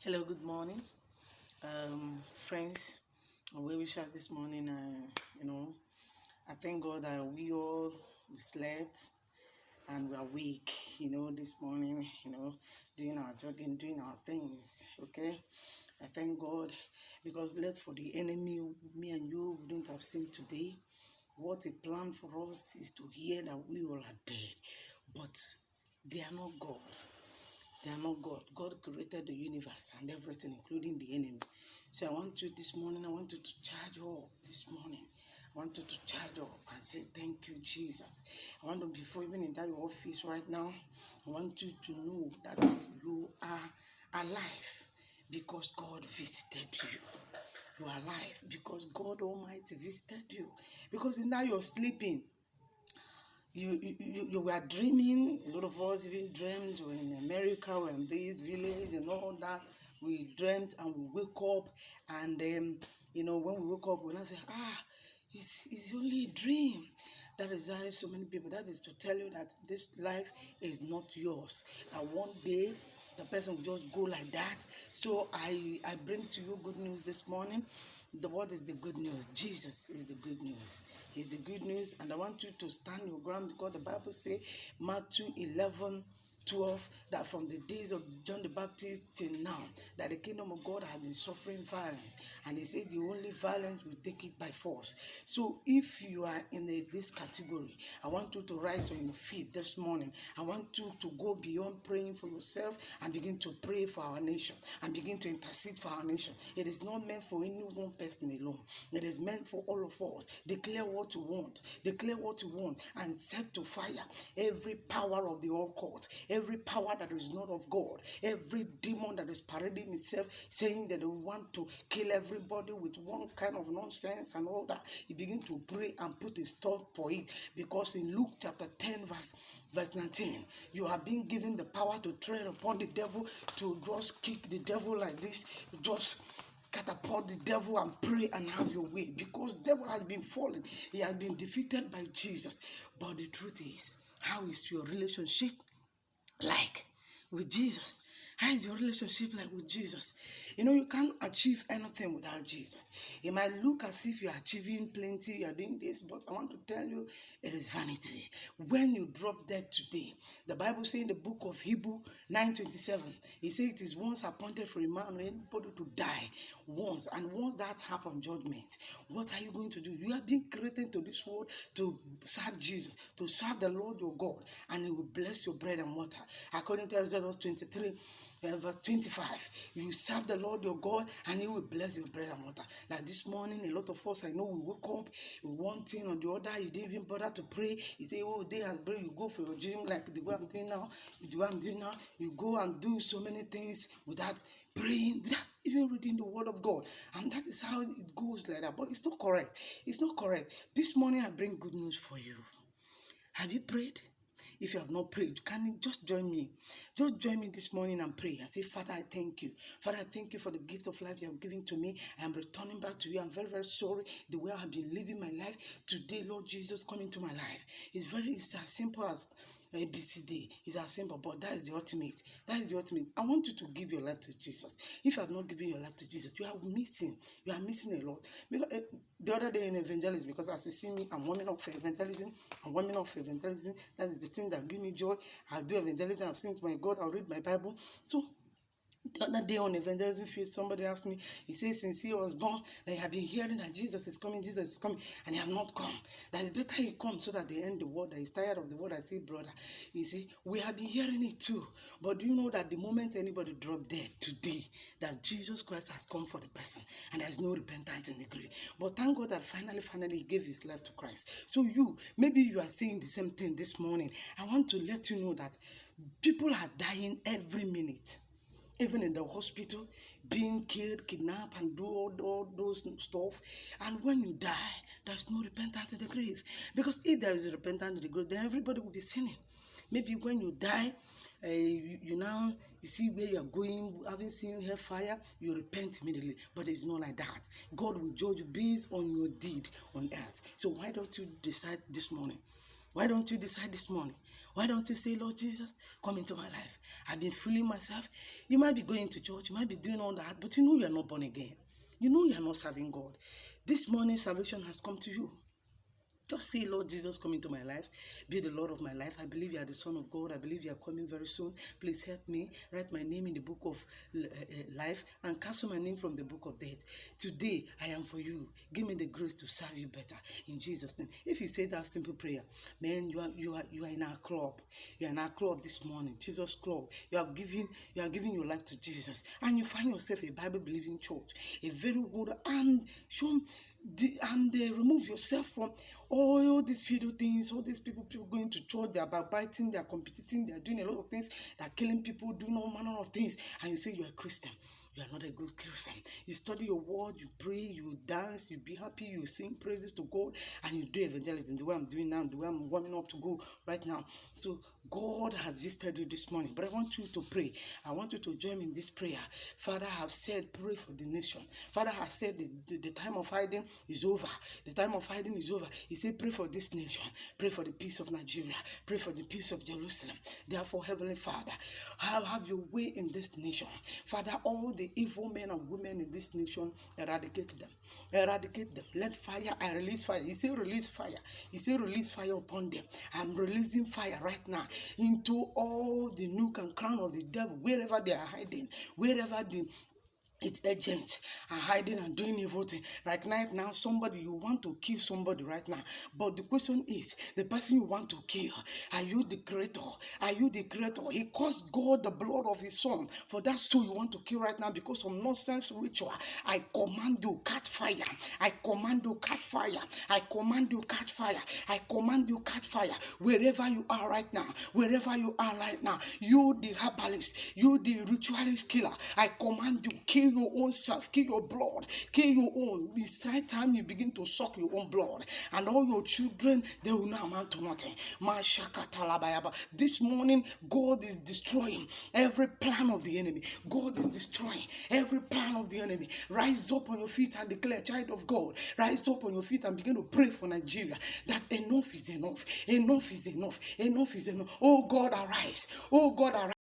Hello, good morning, friends. We wish us this morning. I thank God that we slept and we are awake. This morning. Doing our jogging, doing our things. Okay, I thank God because let for the enemy, me and you wouldn't have seen today. What a plan for us is to hear that we all are dead, but they are not God. They are not God. God created the universe and everything, including the enemy. So I want you this morning, I want you to charge up this morning. I want you to charge up and say, thank you, Jesus. I want to, before even in that your office right now, I want you to know that you are alive because God visited you. You are alive because God Almighty visited you. Because in that you're sleeping, you were dreaming. A lot of us even dreamed we're in America, we're in this village and all that. We dreamt and we wake up, and when we woke up, we now say, it's only a dream. That is why so many people, that is to tell you that this life is not yours. That one day the person will just go like that. So I bring to you good news this morning. The word is the good news. Jesus is the good news. He's the good news, and I want you to stand your ground because the Bible says, Matthew 11:12, that from the days of John the Baptist till now, that the kingdom of God has been suffering violence, and he said the only violence will take it by force. So if you are in this category, I want you to rise on your feet this morning. I want you to go beyond praying for yourself and begin to pray for our nation and begin to intercede for our nation. It is not meant for any one person alone. It is meant for all of us. Declare what you want. Declare what you want and set to fire every power of the occult, every power that is not of God, every demon that is parading itself, saying that they want to kill everybody with one kind of nonsense and all that. You begin to pray and put a stop for it, because in Luke chapter 10 verse 19, you are being given the power to tread upon the devil, to just kick the devil like this, just catapult the devil and pray and have your way, because the devil has been fallen. He has been defeated by Jesus. But the truth is, how is your relationship like with Jesus? How is your relationship like with Jesus? You can't achieve anything without Jesus. It might look as if you are achieving plenty, you are doing this, but I want to tell you, it is vanity. When you drop dead today, the Bible says in the book of Hebrew 9:27, it says it is once appointed for a man or anybody to die once, and once that happens, judgment. What are you going to do? You have been created to this world to serve Jesus, to serve the Lord your God, and he will bless your bread and water. According to Exodus 23, verse 25, you serve the Lord your God and he will bless your bread and water. Like this morning, a lot of us, I know, we woke up one thing or the other. You didn't even bother to pray. You say, oh, day has break. You go for your gym like the way I'm doing now. The way I'm doing now, you go and do so many things without praying, without even reading the word of God. And that is how it goes like that. But it's not correct. It's not correct. This morning, I bring good news for you. Have you prayed? If you have not prayed, can you just join me? Just join me this morning and pray and say, Father, I thank you. Father, I thank you for the gift of life you have given to me. I am returning back to you. I'm very, very sorry the way I have been living my life. Today, Lord Jesus, come into my life. It's as simple as ABCD. It's as simple, but that is the ultimate. That is the ultimate. I want you to give your life to Jesus. If you have not given your life to Jesus, you are missing. You are missing a lot. Because the other day in evangelism, because as you see me, I'm warming up for evangelism. I'm warming up for evangelism. That is the thing that give me joy. I do evangelism. I sing to my God. I'll read my Bible. So the other day on evangelism field, somebody asked me, he says, since he was born, they have been hearing that Jesus is coming, and he have not come. That it's better he comes so that they end the world, that he's tired of the world. I say, brother, you see, we have been hearing it too. But do you know that the moment anybody drop dead today, that Jesus Christ has come for the person, and there's no repentance in the grave. But thank God that finally he gave his life to Christ. So maybe you are saying the same thing this morning. I want to let you know that people are dying every minute, even in the hospital, being killed, kidnapped, and do all those stuff. And when you die, there's no repentance in the grave. Because if there is a repentance in the grave, then everybody will be sinning. Maybe when you die, you see where you are going, having seen hellfire, you repent immediately. But it's not like that. God will judge you based on your deed on earth. So why don't you decide this morning? Why don't you decide this morning? Why don't you say, Lord Jesus, come into my life? I've been fooling myself. You might be going to church, you might be doing all that, but you know you are not born again. You know you are not serving God. This morning, salvation has come to you. Just say, Lord Jesus, come into my life. Be the Lord of my life. I believe you are the Son of God. I believe you are coming very soon. Please help me. Write my name in the book of life and cancel my name from the book of death. Today, I am for you. Give me the grace to serve you better. In Jesus' name. If you say that simple prayer, man, you are in our club. You are in our club this morning. Jesus Club. You are giving your life to Jesus. And you find yourself a Bible-believing church. A very good and remove yourself from all these video things, all these people going to church, they are backbiting, they are competing, they are doing a lot of things, they are killing people, doing all manner of things, and you say you are a Christian. You are not a good Christian. You study your word, you pray, you dance, you be happy, you sing praises to God, and you do evangelism the way I'm doing now, the way I'm warming up to go right now. So God has visited you this morning, but I want you to pray. I want you to join me in this prayer. Father has said, pray for the nation. Father has said the time of hiding is over. The time of hiding is over. He said, pray for this nation. Pray for the peace of Nigeria. Pray for the peace of Jerusalem. Therefore, Heavenly Father, have your way in this nation. Father, all the evil men and women in this nation, eradicate them. Eradicate them. Let fire, I release fire. He said, release fire. He said, release fire upon them. I'm releasing fire right now into all the nook and crown of the devil, wherever they are hiding, wherever it's agents are hiding and doing evil thing. Right now, somebody, you want to kill somebody right now. But the question is, the person you want to kill, are you the creator? Are you the creator? He cost God the blood of his son for that soul you want to kill right now because of nonsense ritual. I command you, catch fire. I command you, catch fire. I command you, catch fire. I command you, catch fire. Wherever you are right now, wherever you are right now, you the herbalist, you the ritualist killer, I command you, kill your own self, kill your blood, kill your own. It's right time you begin to suck your own blood, and all your children, they will not amount to nothing. This morning, God is destroying every plan of the enemy. God is destroying every plan of the enemy. Rise up on your feet and declare, child of God, rise up on your feet and begin to pray for Nigeria, that enough is enough. Enough is enough. Enough is enough. Oh God, arise. Oh God, arise.